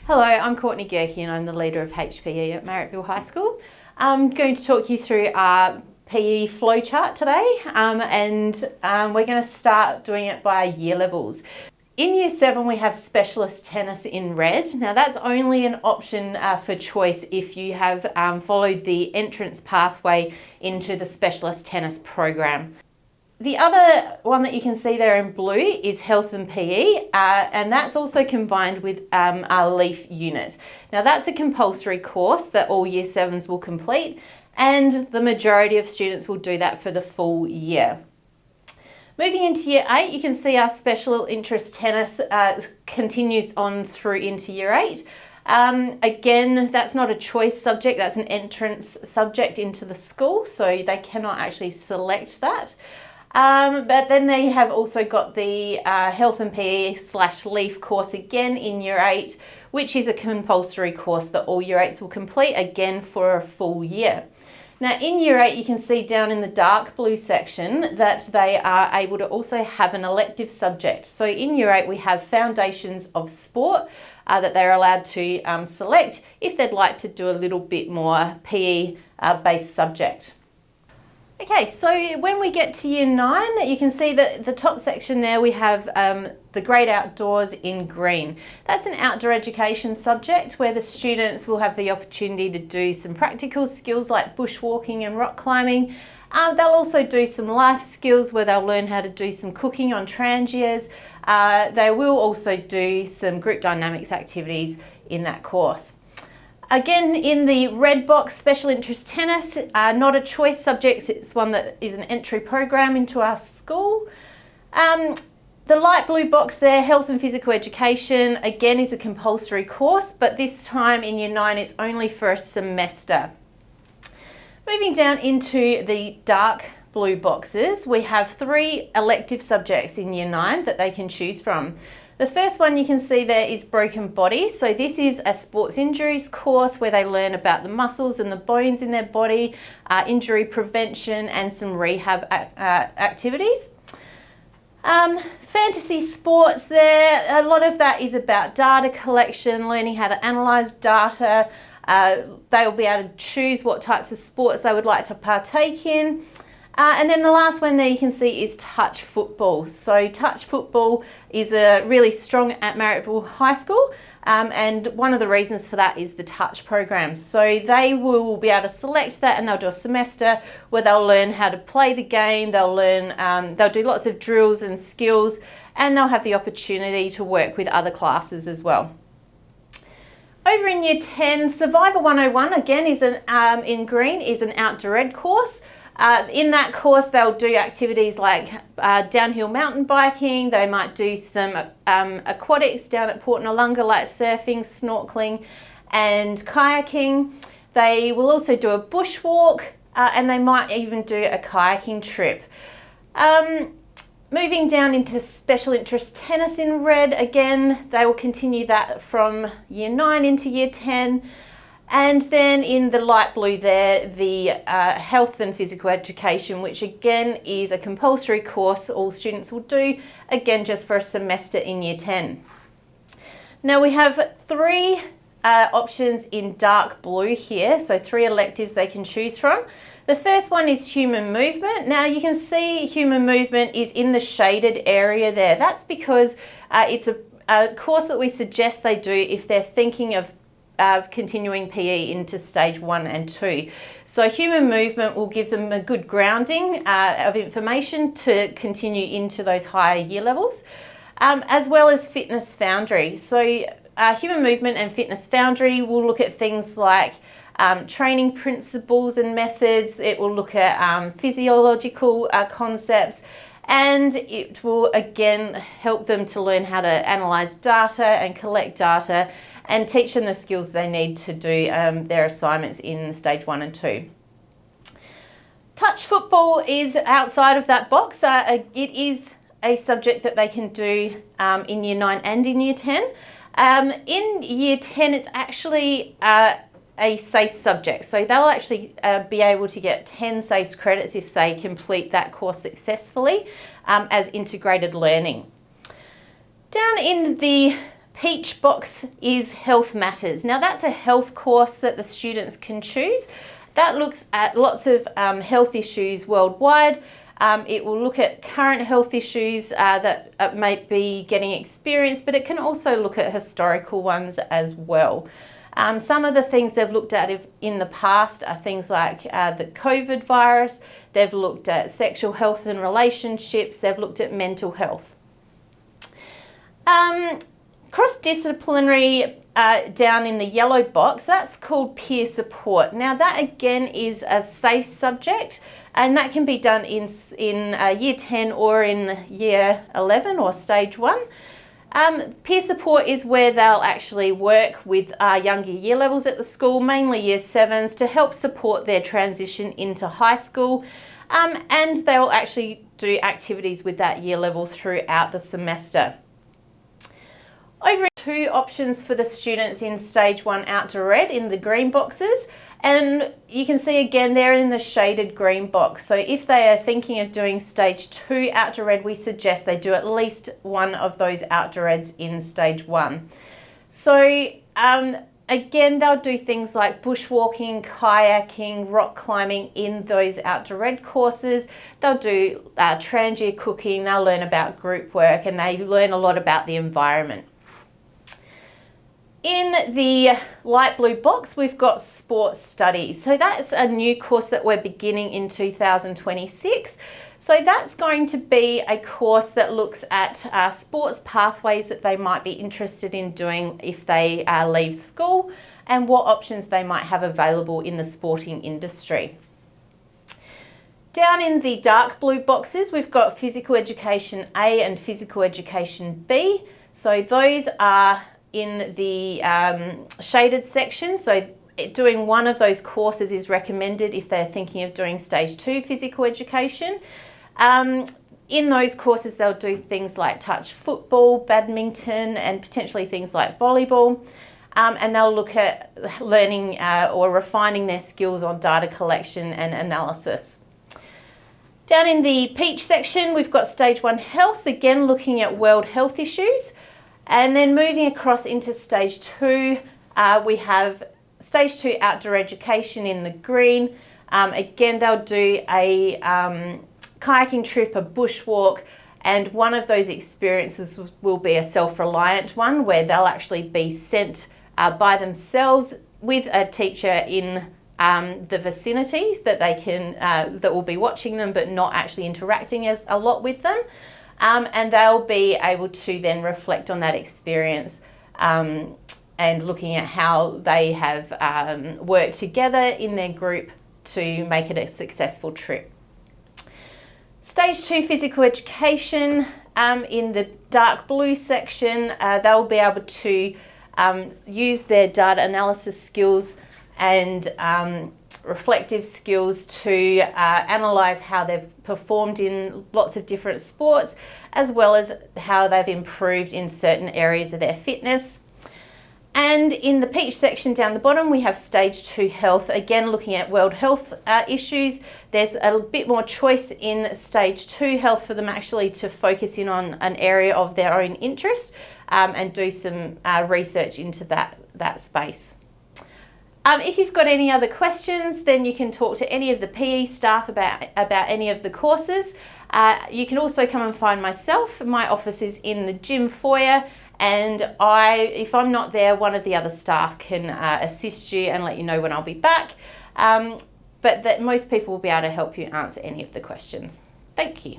Hello, I'm Courtney Gerke and I'm the leader of HPE at Marrickville High School. I'm going to talk you through our PE flowchart today we're going to start doing it by year levels. In Year 7 we have Specialist Tennis in red. Now that's only an option for choice if you have followed the entrance pathway into the Specialist Tennis program. The other one that you can see there in blue is Health and PE, and that's also combined with our LEAF unit. Now that's a compulsory course that all Year 7s will complete, and the majority of students will do that for the full year. Moving into Year 8, you can see our Special Interest Tennis continues on through into Year 8. Again, that's not a choice subject, that's an entrance subject into the school, so they cannot actually select that. But then they have also got the Health and PE/LEAF course again in Year 8, which is a compulsory course that all Year 8s will complete again for a full year. Now in Year 8 you can see down in the dark blue section that they are able to also have an elective subject. So in Year 8 we have Foundations of Sport that they're allowed to select if they'd like to do a little bit more PE based subject. Okay, so when we get to Year 9, you can see that the top section there we have the Great Outdoors in green. That's an outdoor education subject where the students will have the opportunity to do some practical skills like bushwalking and rock climbing. They'll also do some life skills where they'll learn how to do some cooking on transiers. They will also do some group dynamics activities in that course. Again, in the red box, Special Interest Tennis, not a choice subject, it's one that is an entry program into our school. The light blue box there, Health and Physical Education, again is a compulsory course, but this time in Year 9 it's only for a semester. Moving down into the dark blue boxes, we have 3 elective subjects in Year 9 that they can choose from. The first one you can see there is Broken Body. So this is a sports injuries course where they learn about the muscles and the bones in their body, injury prevention and some rehab activities. Fantasy sports there, a lot of that is about data collection, learning how to analyse data. They'll be able to choose what types of sports they would like to partake in. And then the last one there you can see is touch football. So touch football is really strong at Marrickville High School, and one of the reasons for that is the touch program. So they will be able to select that and they'll do a semester where they'll learn how to play the game, they'll do lots of drills and skills, and they'll have the opportunity to work with other classes as well. Over in Year 10, Survivor 101 again is in green is an outdoor ed course. In that course they'll do activities like downhill mountain biking, they might do some aquatics down at Port Noarlunga like surfing, snorkeling and kayaking. They will also do a bushwalk and they might even do a kayaking trip. Moving down into Special Interest Tennis in red, again they will continue that from Year 9 into Year 10. And then in the light blue there, the Health and Physical Education, which again is a compulsory course all students will do, again just for a semester in Year 10. Now we have 3 options in dark blue here, so 3 electives they can choose from. The first one is Human Movement. Now you can see Human Movement is in the shaded area there. That's because it's a course that we suggest they do if they're thinking of continuing PE into stage 1 and 2. So Human Movement will give them a good grounding of information to continue into those higher year levels, as well as Fitness Foundry. So Human Movement and Fitness Foundry will look at things like training principles and methods. It will look at physiological concepts, and it will again help them to learn how to analyse data and collect data and teach them the skills they need to do their assignments in stage 1 and 2. Touch football is outside of that box. It is a subject that they can do in Year 9 and in Year 10. In Year 10 it's actually a SACE subject, so they'll actually be able to get 10 SACE credits if they complete that course successfully as integrated learning. Down in the peach box is Health Matters. Now that's a health course that the students can choose. That looks at lots of health issues worldwide. It will look at current health issues that may be getting experienced, but it can also look at historical ones as well. Some of the things they've looked at in the past are things like the COVID virus. They've looked at sexual health and relationships. They've looked at mental health. Cross-disciplinary down in the yellow box, that's called peer support. Now that again is a SACE subject, and that can be done in year 10 or in year 11 or stage 1. Peer support is where they'll actually work with younger year levels at the school, mainly year 7s, to help support their transition into high school, and they'll actually do activities with that year level throughout the semester. Over 2 options for the students in stage 1 out to red in the green boxes, and you can see again they're in the shaded green box. So if they are thinking of doing stage 2 out to red, we suggest they do at least one of those out to reds in stage 1. So again, they'll do things like bushwalking, kayaking, rock climbing in those out to red courses. They'll do trangia cooking, they'll learn about group work, and they learn a lot about the environment. In the light blue box, we've got sports studies. So that's a new course that we're beginning in 2026. So that's going to be a course that looks at sports pathways that they might be interested in doing if they leave school, and what options they might have available in the sporting industry. Down in the dark blue boxes, we've got physical education A and physical education B. So those are in the shaded section. So doing one of those courses is recommended if they're thinking of doing stage 2 physical education. In those courses, they'll do things like touch football, badminton, and potentially things like volleyball. And they'll look at learning or refining their skills on data collection and analysis. Down in the peach section, we've got stage 1 health, again looking at world health issues. And then moving across into stage 2, we have stage 2 outdoor education in the green. Again, they'll do a kayaking trip, a bushwalk, and one of those experiences will be a self-reliant one where they'll actually be sent by themselves with a teacher in the vicinity that they can that will be watching them but not actually interacting as a lot with them. And they'll be able to then reflect on that experience and looking at how they have worked together in their group to make it a successful trip. Stage 2 physical education, in the dark blue section, they'll be able to use their data analysis skills and reflective skills to analyse how they've performed in lots of different sports, as well as how they've improved in certain areas of their fitness. And in the peach section down the bottom, we have stage 2 health, again looking at world health issues. There's a bit more choice in stage 2 health for them actually to focus in on an area of their own interest and do some research into that space. If you've got any other questions, then you can talk to any of the PE staff about any of the courses. You can also come and find myself. My office is in the gym foyer, and if I'm not there, one of the other staff can assist you and let you know when I'll be back. But that most people will be able to help you answer any of the questions. Thank you.